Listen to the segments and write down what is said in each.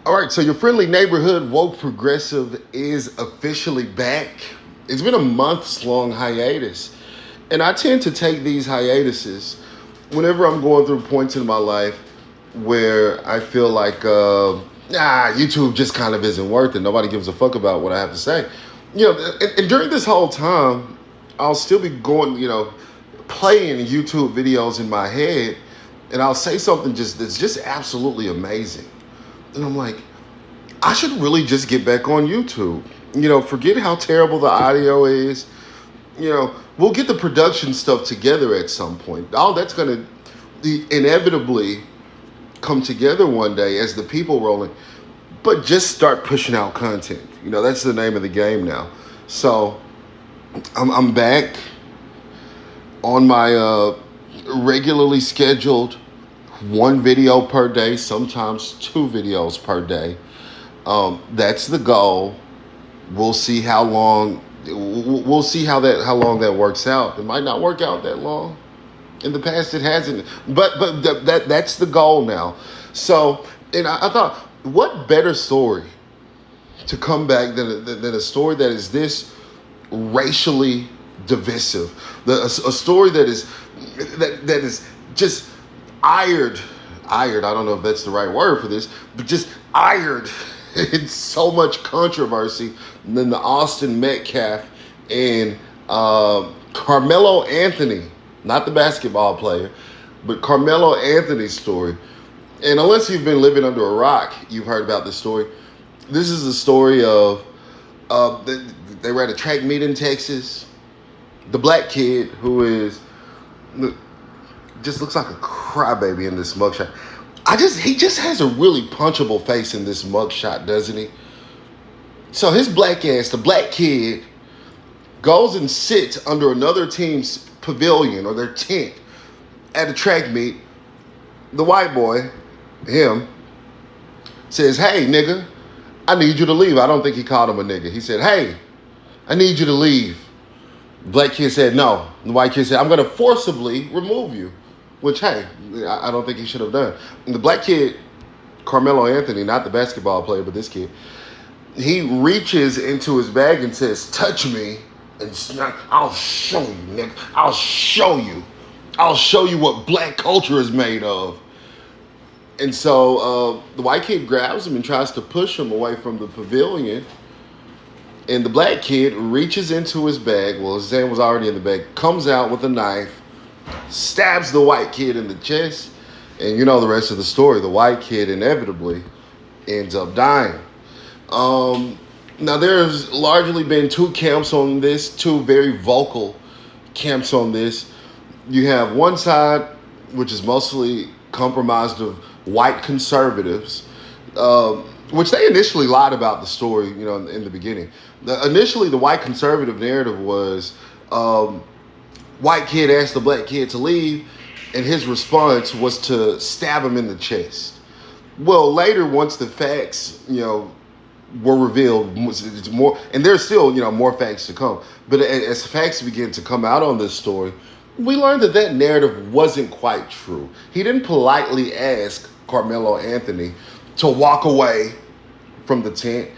All right, so your friendly neighborhood woke progressive is officially back. It's been a months long hiatus. And I tend to take these hiatuses whenever I'm going through points in my life where I feel like, YouTube just kind of isn't worth it. Nobody gives a fuck about what I have to say. And during this whole time, I'll still be going, playing YouTube videos in my head, and I'll say something that's just absolutely amazing. And I'm like, I should really just get back on YouTube. Forget how terrible the audio is. We'll get the production stuff together at some point. All that's going to inevitably come together one day as the people rolling. But just start pushing out content. That's the name of the game now. So I'm back on my regularly scheduled one video per day, sometimes two videos per day. That's the goal. We'll see how long. We'll see how long that works out. It might not work out that long. In the past, it hasn't. But that's the goal now. So, and I thought, what better story to come back than a story that is this racially divisive, a story that is just ired. I don't know if that's the right word for this, but just ired in so much controversy than the Austin Metcalf and Carmelo Anthony, not the basketball player, but Carmelo Anthony's story. And unless you've been living under a rock, you've heard about this story. This is the story of they were at a track meet in Texas. The black kid who just looks like a crybaby in this mugshot. He just has a really punchable face in this mugshot, doesn't he? So his black ass, the black kid, goes and sits under another team's pavilion or their tent at a track meet. The white boy, him, says, "Hey, nigga, I need you to leave." I don't think he called him a nigga. He said, "Hey, I need you to leave." The black kid said, "No." The white kid said, "I'm going to forcibly remove you." Which, hey, I don't think he should have done. And the black kid, Carmelo Anthony, not the basketball player, but this kid, he reaches into his bag and says, "Touch me, and I'll show you, nigga. I'll show you. I'll show you what black culture is made of." And so the white kid grabs him and tries to push him away from the pavilion. And the black kid reaches into his bag. Well, his hand was already in the bag. Comes out with a knife, stabs the white kid in the chest. And you know the rest of the story. The white kid inevitably ends up dying. Now, there's largely been two camps on this, two very vocal camps on this. You have one side, which is mostly compromised of white conservatives, which they initially lied about the story, in the beginning. Initially, the white conservative narrative was white kid asked the black kid to leave, and his response was to stab him in the chest. Well, later, once the facts, were revealed, it's more, and there's still, more facts to come. But as facts begin to come out on this story, we learned that narrative wasn't quite true. He didn't politely ask Carmelo Anthony to walk away from the tent.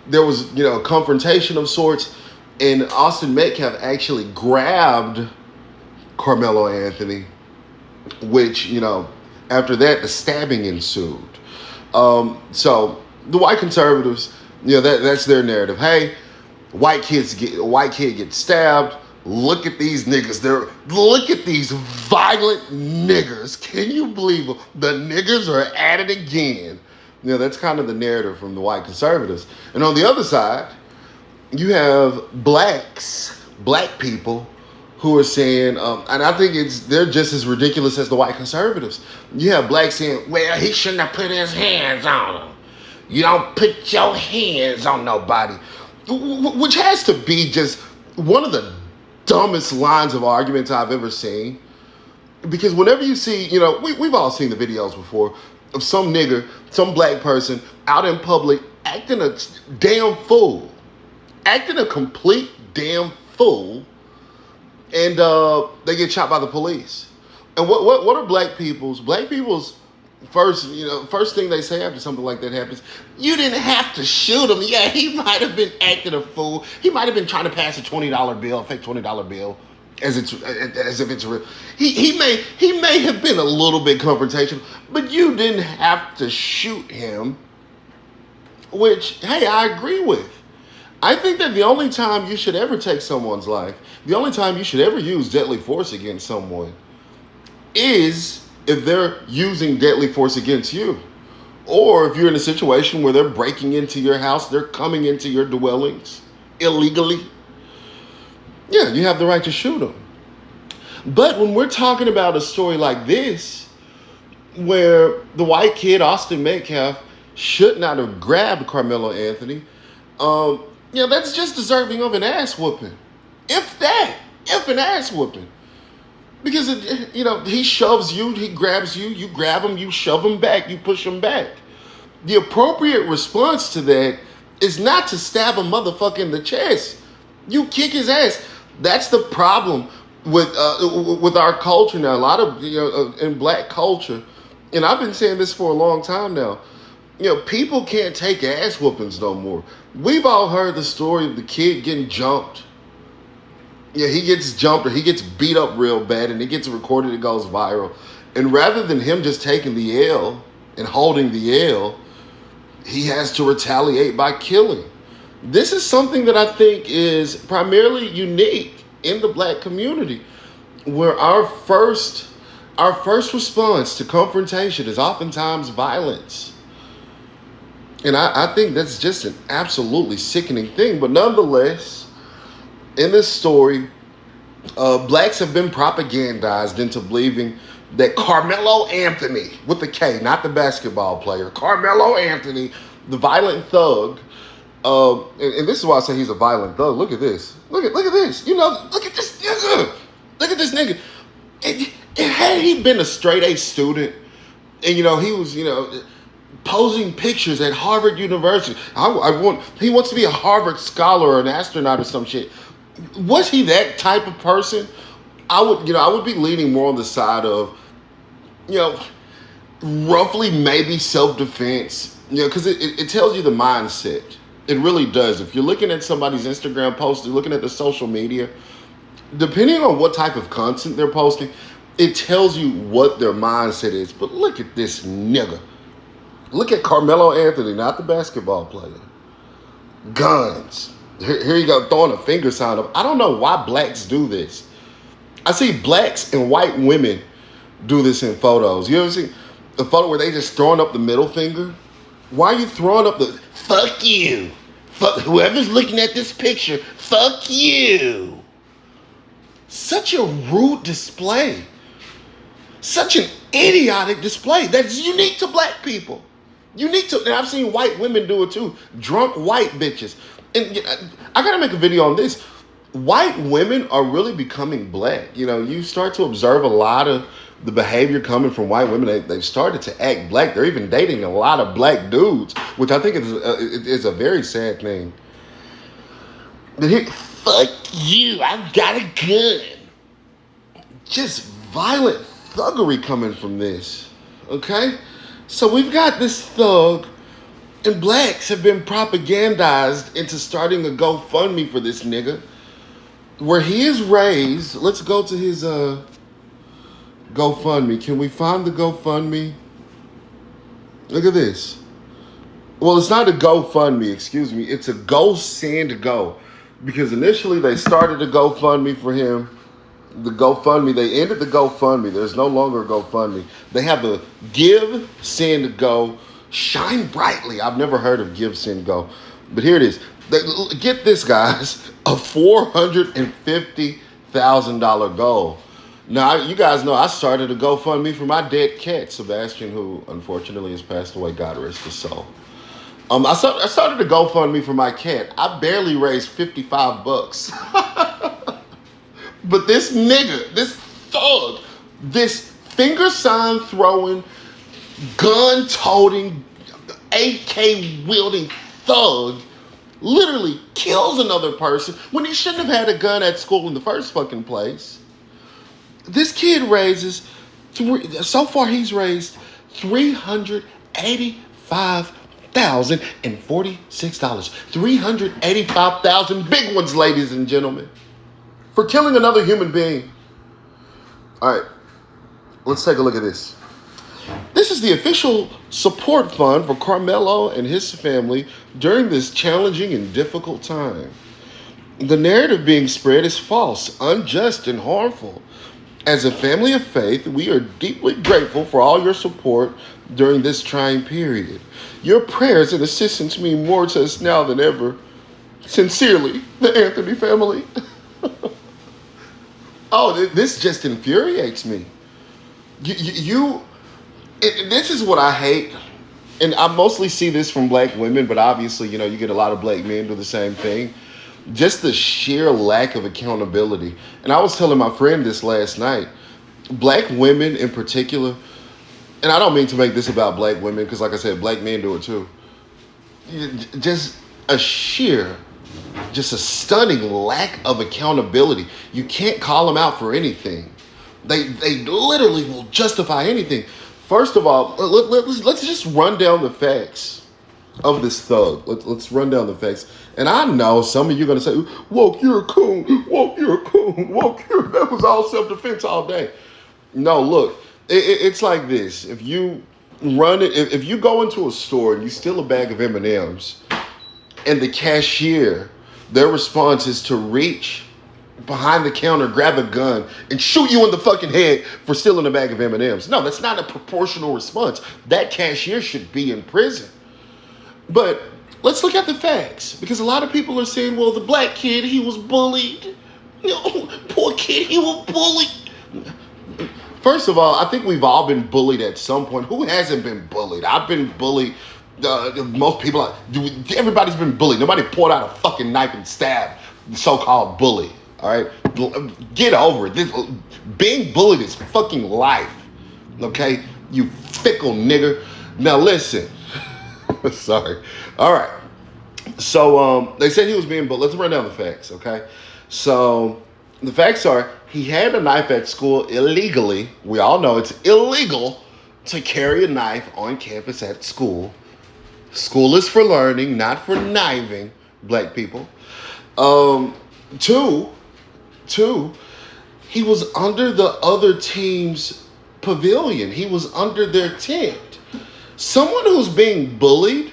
There was, a confrontation of sorts, and Austin Metcalf actually grabbed Carmelo Anthony, which, after that, the stabbing ensued. So the white conservatives, that's their narrative. Hey, white kid gets stabbed. Look at these niggas. Look at these violent niggers. Can you believe it? The niggers are at it again. That's kind of the narrative from the white conservatives. And on the other side, you have black people who are saying, and I think they're just as ridiculous as the white conservatives. You have blacks saying, "Well, he shouldn't have put his hands on them. You don't put your hands on nobody," which has to be just one of the dumbest lines of arguments I've ever seen. Because whenever you see, we've all seen the videos before of some nigger, some black person out in public acting a damn fool, acting a complete damn fool, and they get shot by the police. And what are black people's First thing they say after something like that happens, you didn't have to shoot him. Yeah, he might have been acting a fool. He might have been trying to pass a $20 bill, a fake $20 bill, as if it's real. He may have been a little bit confrontational, but you didn't have to shoot him. Which, hey, I agree with. I think that the only time you should ever take someone's life, the only time you should ever use deadly force against someone, is if they're using deadly force against you. Or if you're in a situation where they're breaking into your house, they're coming into your dwellings illegally. Yeah, you have the right to shoot them. But when we're talking about a story like this, where the white kid, Austin Metcalf, should not have grabbed Carmelo Anthony, that's just deserving of an ass whooping. If an ass whooping. Because, he shoves you, he grabs you, you grab him, you shove him back, you push him back. The appropriate response to that is not to stab a motherfucker in the chest. You kick his ass. That's the problem with our culture now. A lot of, in black culture, and I've been saying this for a long time now, people can't take ass whoopings no more. We've all heard the story of the kid getting jumped. Yeah, he gets jumped or he gets beat up real bad and it gets recorded, it goes viral. And rather than him just taking the L and holding the L, he has to retaliate by killing. This is something that I think is primarily unique in the black community, where our first response to confrontation is oftentimes violence. And I think that's just an absolutely sickening thing. But nonetheless, in this story, blacks have been propagandized into believing that Carmelo Anthony, with the K, not the basketball player, Carmelo Anthony, the violent thug, and this is why I say he's a violent thug. Look at this. Look at this. Look at this. Look at this nigga. Had he been a straight A student, and he was, posing pictures at Harvard University. He wants to be a Harvard scholar or an astronaut or some shit. Was he that type of person? I would be leaning more on the side of, roughly maybe self-defense, because it tells you the mindset. It really does. If you're looking at somebody's Instagram post, you're looking at the social media, depending on what type of content they're posting, it tells you what their mindset is. But look at this nigga. Look at Carmelo Anthony, not the basketball player. Guns. Here you go, throwing a finger sign up. I don't know why blacks do this. I see blacks and white women do this in photos. You ever see a photo where they just throwing up the middle finger? Why are you throwing up the fuck you? Fuck whoever's looking at this picture, fuck you. Such a rude display. Such an idiotic display that's unique to black people. And I've seen white women do it too. Drunk white bitches. And I gotta make a video on this. White women are really becoming black. You start to observe a lot of the behavior coming from white women. They've started to act black. They're even dating a lot of black dudes, which I think is a very sad thing. But here, fuck you, I've got a gun. Just violent thuggery coming from this, okay? So we've got this thug, and blacks have been propagandized into starting a GoFundMe for this nigga, where he is raised. Let's go to his GoFundMe. Can we find the GoFundMe? Look at this. Well, it's not a GoFundMe, excuse me. It's a Go Send Go. Because initially they started a GoFundMe for him. The GoFundMe, they ended the GoFundMe. There's no longer a GoFundMe. They have the Give, Send, Go, Shine Brightly. I've never heard of Give, Send, Go. But here it is. Get this, guys. A $450,000 goal. Now, you guys know I started a GoFundMe for my dead cat, Sebastian, who unfortunately has passed away. God rest his soul. I started a GoFundMe for my cat. I barely raised $55. But this nigga, this thug, this finger sign throwing, gun toting, AK wielding thug literally kills another person when he shouldn't have had a gun at school in the first fucking place. This kid raises, so far he's raised $385,046. 385,000 big ones, ladies and gentlemen, for killing another human being. All right, let's take a look at this. This is the official support fund for Carmelo and his family during this challenging and difficult time. The narrative being spread is false, unjust, and harmful. As a family of faith, we are deeply grateful for all your support during this trying period. Your prayers and assistance mean more to us now than ever. Sincerely, the Anthony family. Oh, this just infuriates me. This is what I hate, and I mostly see this from black women, but obviously, you get a lot of black men do the same thing. Just the sheer lack of accountability. And I was telling my friend this last night. Black women in particular, and I don't mean to make this about black women, because like I said, black men do it too. Just a stunning lack of accountability. You can't call them out for anything. They literally will justify anything. First of all, let's just run down the facts of this thug. Let's run down the facts. And I know some of you are going to say, woke, you're a coon. Woke, you're a coon. Woke, that was all self-defense all day. No, look, it's like this. If you if you go into a store and you steal a bag of M&Ms, and the cashier, their response is to reach behind the counter, grab a gun, and shoot you in the fucking head for stealing a bag of M&Ms. No, that's not a proportional response. That cashier should be in prison. But let's look at the facts, because a lot of people are saying, well, the black kid, he was bullied. Poor kid, he was bullied. First of all, I think we've all been bullied at some point. Who hasn't been bullied? I've been bullied. Most people, everybody's been bullied. Nobody pulled out a fucking knife and stabbed the so-called bully. All right, get over it. Being bullied is fucking life. Okay, you fickle nigger. Now listen. Sorry. All right. So they said he was being bullied. Let's run down the facts. Okay. So the facts are he had a knife at school illegally. We all know it's illegal to carry a knife on campus at school. School is for learning, not for knifing, black people. Two, he was under the other team's pavilion. He was under their tent. Someone who's being bullied,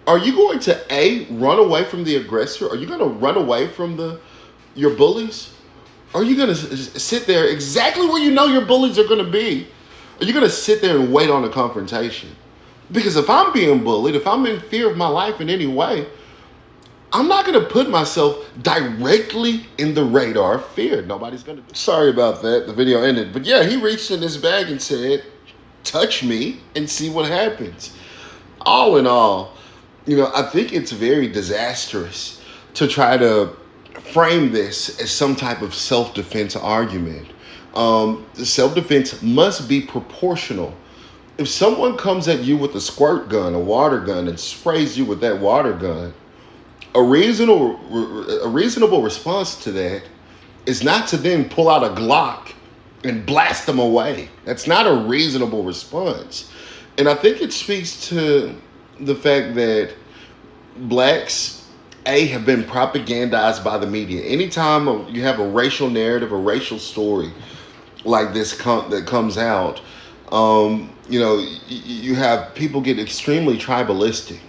are you going to A, run away from the aggressor? Are you going to run away from your bullies? Are you going to sit there exactly where you know your bullies are going to be? Are you going to sit there and wait on a confrontation? Because if I'm being bullied, if I'm in fear of my life in any way, I'm not going to put myself directly in the radar of fear. Nobody's going to. Sorry about that. The video ended. But yeah, he reached in his bag and said, touch me and see what happens. All in all, I think it's very disastrous to try to frame this as some type of self-defense argument. Self-defense must be proportional. If someone comes at you with a squirt gun, a water gun, and sprays you with that water gun, a reasonable response to that is not to then pull out a Glock and blast them away. That's not a reasonable response. And I think it speaks to the fact that blacks, have been propagandized by the media. Anytime you have a racial narrative, a racial story like this that comes out, you have people get extremely tribalistic.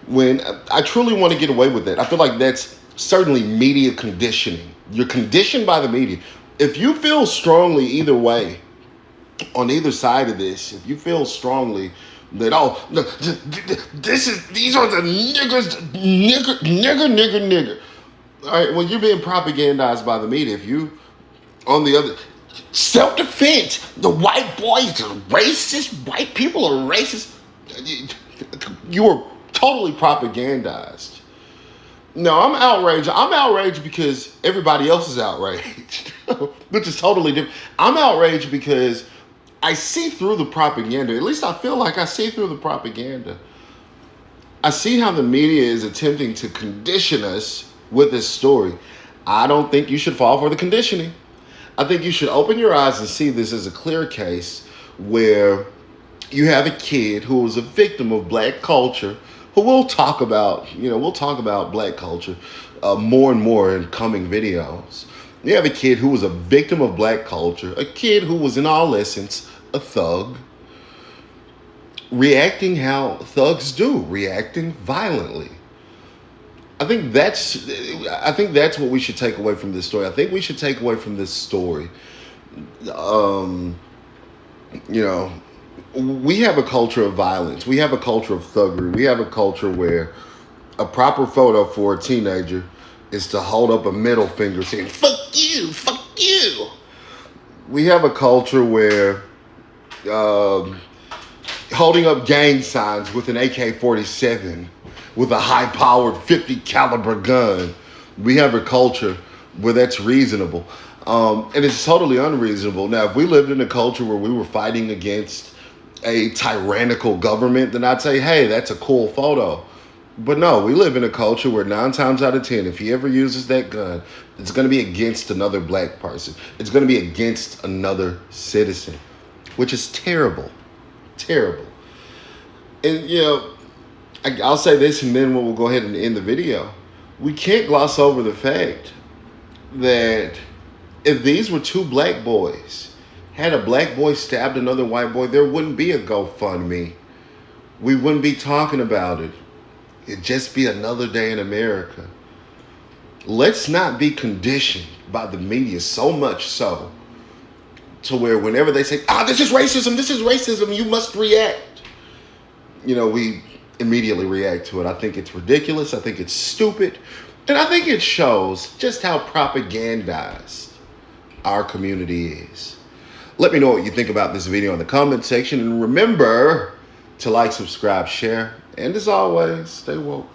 When I truly want to get away with that. I feel like that's certainly media conditioning. You're conditioned by the media. If you feel strongly either way, on either side of this, if you feel strongly that, these are the niggers, nigger. All right, when you're being propagandized by the media, if you, on the other, self-defense, the white boys are racist, white people are racist, you are totally propagandized. No, I'm outraged. I'm outraged because everybody else is outraged, which is totally different. I'm outraged because I see through the propaganda. At least I feel like I see through the propaganda. I see how the media is attempting to condition us with this story. I don't think you should fall for the conditioning. I think you should open your eyes and see this as a clear case where you have a kid who was a victim of black culture, who we'll talk about, we'll talk about black culture more and more in coming videos. You have a kid who was a victim of black culture, a kid who was in all essence a thug, reacting how thugs do, reacting violently. I think that's what we should take away from this story. I think we should take away from this story. You know, we have a culture of violence. We have a culture of thuggery. We have a culture where a proper photo for a teenager is to hold up a middle finger saying, fuck you, fuck you. We have a culture where holding up gang signs with an AK-47 with a high-powered 50 caliber gun. We have a culture where that's reasonable. And it's totally unreasonable. Now, if we lived in a culture where we were fighting against a tyrannical government, then I'd say, hey, that's a cool photo. But no, we live in a culture where 9 times out of 10, if he ever uses that gun, it's going to be against another black person. It's going to be against another citizen, which is terrible. Terrible. And, I'll say this and then we'll go ahead and end the video. We can't gloss over the fact that if these were 2 black boys, had a black boy stabbed another white boy, there wouldn't be a GoFundMe. We wouldn't be talking about it. It'd just be another day in America. Let's not be conditioned by the media so much so to where whenever they say, this is racism, you must react. We immediately react to it. I think it's ridiculous. I think it's stupid. And I think it shows just how propagandized our community is. Let me know what you think about this video in the comment section. And remember to like, subscribe, share. And as always, stay woke.